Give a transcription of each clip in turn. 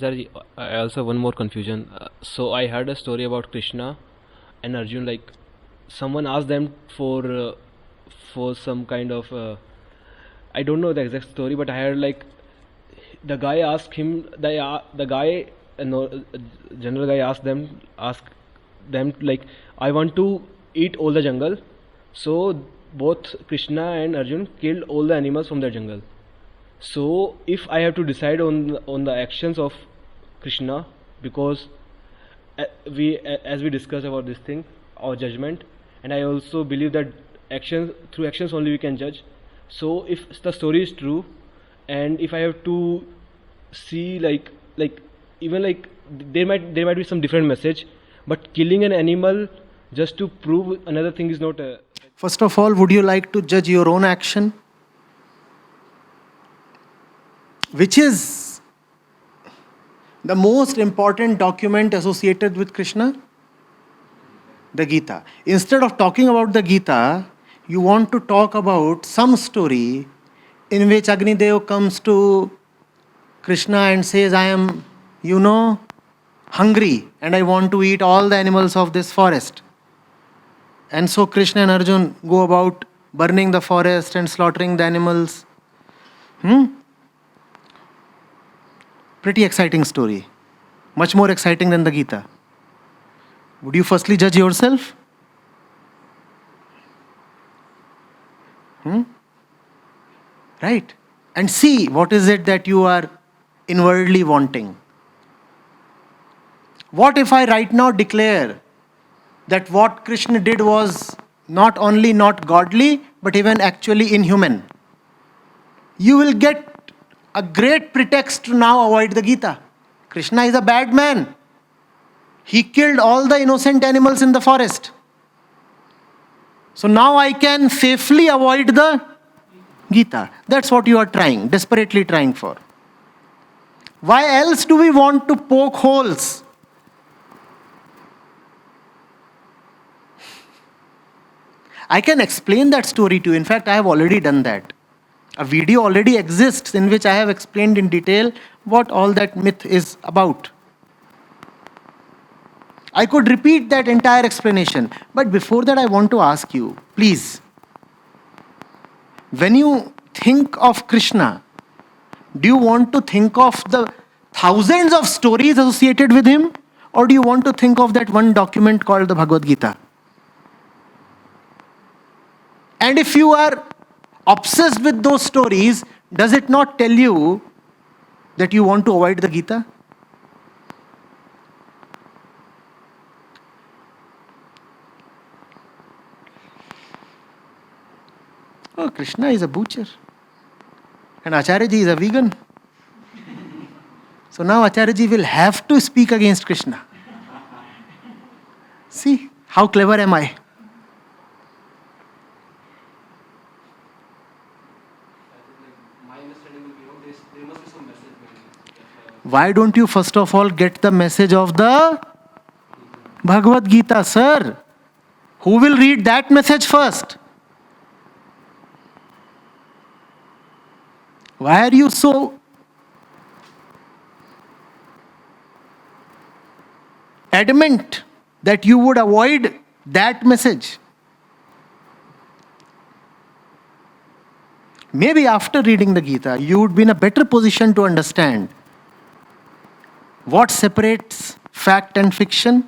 Acharya, I also have one more confusion. So I heard a story about Krishna and Arjun. Like someone asked them for some kind of I don't know the exact story, but I heard like the guy asked him the guy no, general guy asked them like, I want to eat all the jungle. So both Krishna and Arjun killed all the animals from the jungle. So if I have to decide on the actions of Krishna, because as we discussed about this thing, our judgment, and I also believe that through actions only we can judge. So if the story is true, and if I have to see like even like there might be some different message, but killing an animal just to prove another thing is not a. First of all, would you like to judge your own action? Which is the most important document associated with Krishna? The Gita. Instead of talking about the Gita, you want to talk about some story in which Agnidev comes to Krishna and says, I am, hungry and I want to eat all the animals of this forest. And so Krishna and Arjun go about burning the forest and slaughtering the animals. Pretty exciting story. Much more exciting than the Gita. Would you firstly judge yourself? Right? And see what is it that you are inwardly wanting. What if I right now declare that what Krishna did was not only not godly, but even actually inhuman? You will get a great pretext to now avoid the Gita. Krishna is a bad man. He killed all the innocent animals in the forest. So now I can safely avoid the Gita. That's what you are trying, desperately trying for. Why else do we want to poke holes? I can explain that story to you. In fact, I have already done that. A video already exists in which I have explained in detail what all that myth is about. I could repeat that entire explanation. But before that, I want to ask you, please, when you think of Krishna, do you want to think of the thousands of stories associated with him? Or do you want to think of that one document called the Bhagavad Gita? And if you are obsessed with those stories, does it not tell you that you want to avoid the Gita? Oh, Krishna is a butcher. And Acharya ji is a vegan. So now Acharya ji will have to speak against Krishna. See, how clever am I? Why don't you first of all get the message of the Bhagavad Gita, sir? Who will read that message first? Why are you so adamant that you would avoid that message? Maybe after reading the Gita, you would be in a better position to understand what separates fact and fiction?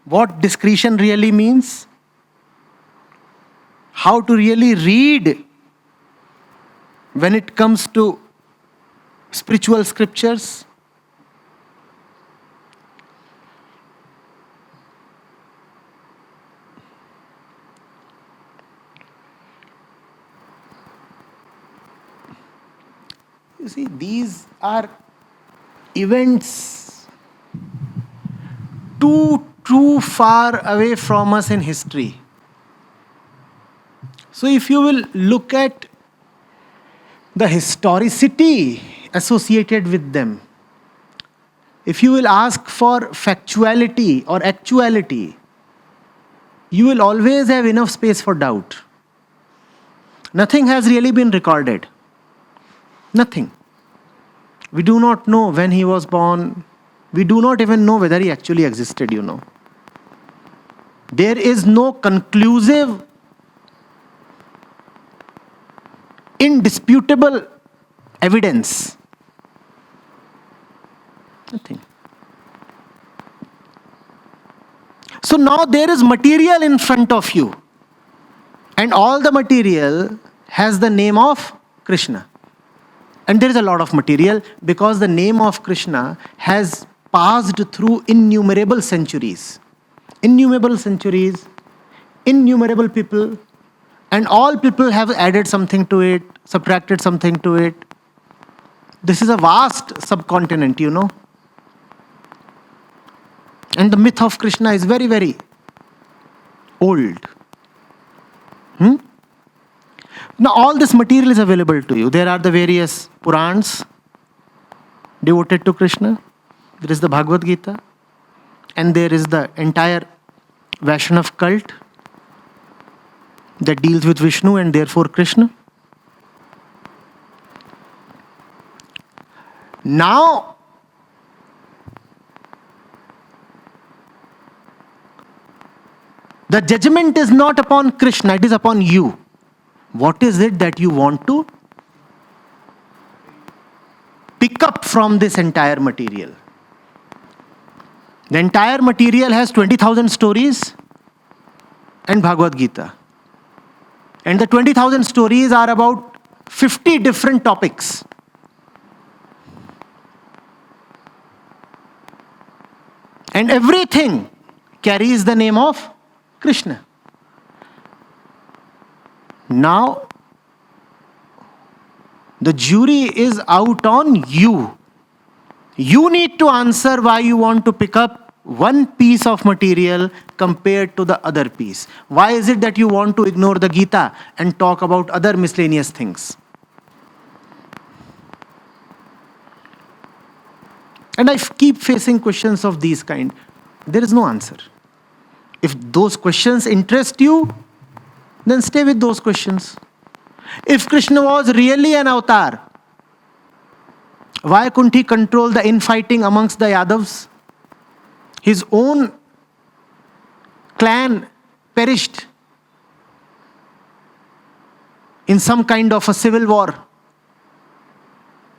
What discretion really means? How to really read when it comes to spiritual scriptures? You see, these are events too far away from us in history. So if you will look at the historicity associated with them, if you will ask for factuality or actuality, you will always have enough space for doubt. Nothing has really been recorded. Nothing. We do not know when he was born. We do not even know whether he actually existed, There is no conclusive, indisputable evidence. Nothing. So now there is material in front of you. And all the material has the name of Krishna. And there is a lot of material because the name of Krishna has passed through innumerable centuries. Innumerable centuries, innumerable people, and all people have added something to it, subtracted something to it. This is a vast subcontinent, And the myth of Krishna is very, very old. Now all this material is available to you. There are the various Purans devoted to Krishna. There is the Bhagavad Gita. And there is the entire Vaishnav cult that deals with Vishnu and therefore Krishna. Now, the judgment is not upon Krishna, it is upon you. What is it that you want to pick up from this entire material? The entire material has 20,000 stories and Bhagavad Gita. And the 20,000 stories are about 50 different topics. And everything carries the name of Krishna. Now, the jury is out on you. You need to answer why you want to pick up one piece of material compared to the other piece. Why is it that you want to ignore the Gita and talk about other miscellaneous things? And I keep facing questions of these kind. There is no answer. If those questions interest you, then stay with those questions. If Krishna was really an avatar, why couldn't he control the infighting amongst the Yadavs? His own clan perished in some kind of a civil war.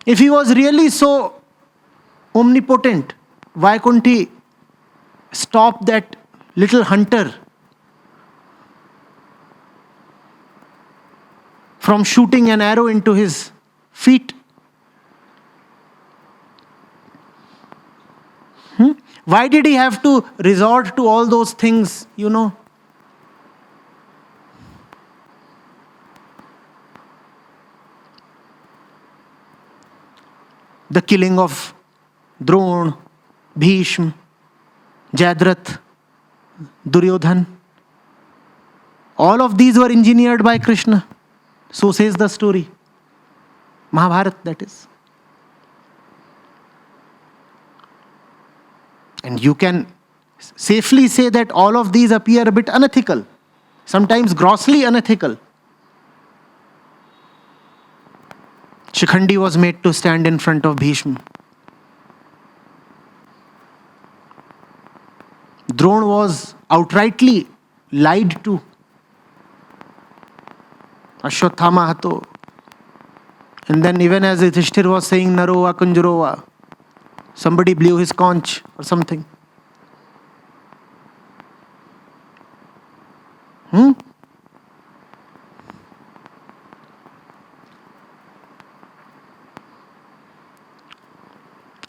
If he was really so omnipotent, why couldn't he stop that little hunter from shooting an arrow into his feet? Why did he have to resort to all those things, The killing of Drona, Bhishma, Jayadratha, Duryodhan. All of these were engineered by Krishna. So says the story. Mahabharata, that is. And you can safely say that all of these appear a bit unethical, sometimes grossly unethical. Shikhandi was made to stand in front of Bhishma. Drona was outrightly lied to. Ashwatthama hato. And then even as Yudhishthir was saying, Narova Kunjarova, somebody blew his conch or something.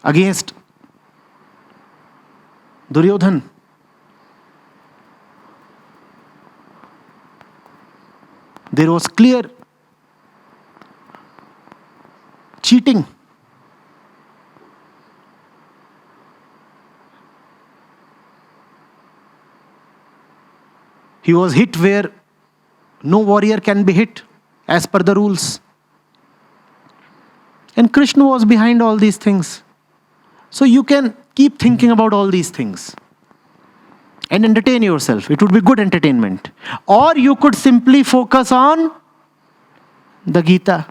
Against Duryodhan. There was clear cheating. He was hit where no warrior can be hit as per the rules. And Krishna was behind all these things. So you can keep thinking about all these things and entertain yourself. It would be good entertainment. Or you could simply focus on the Gita.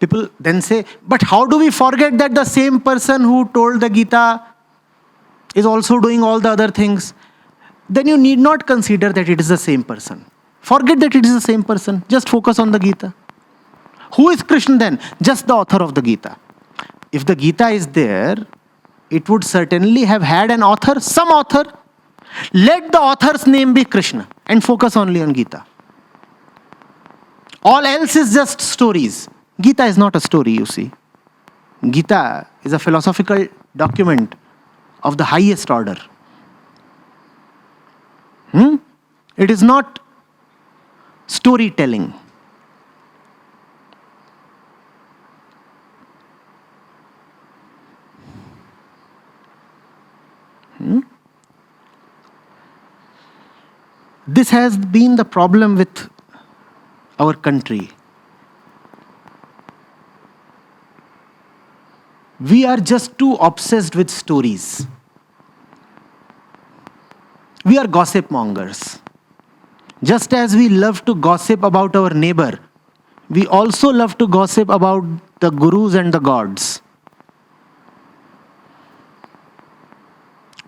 People then say, but how do we forget that the same person who told the Gita is also doing all the other things? Then you need not consider that it is the same person. Forget that it is the same person. Just focus on the Gita. Who is Krishna then? Just the author of the Gita. If the Gita is there, it would certainly have had an author, some author. Let the author's name be Krishna and focus only on Gita. All else is just stories. Gita is not a story, you see. Gita is a philosophical document of the highest order. It is not storytelling. This has been the problem with our country. We are just too obsessed with stories. We are gossip mongers. Just as we love to gossip about our neighbor, we also love to gossip about the gurus and the gods.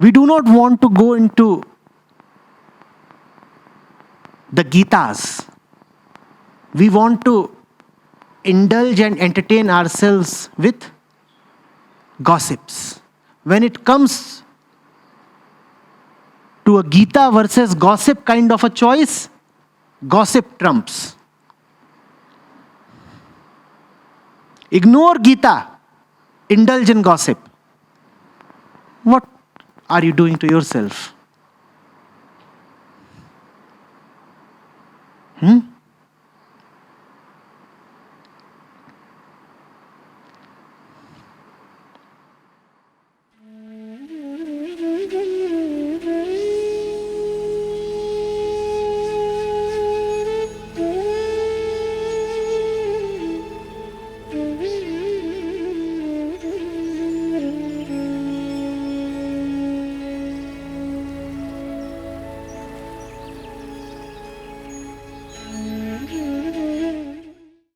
We do not want to go into the Gitas. We want to indulge and entertain ourselves with gossips. When it comes to a Gita versus gossip kind of a choice, gossip trumps. Ignore Gita, indulge in gossip. What are you doing to yourself?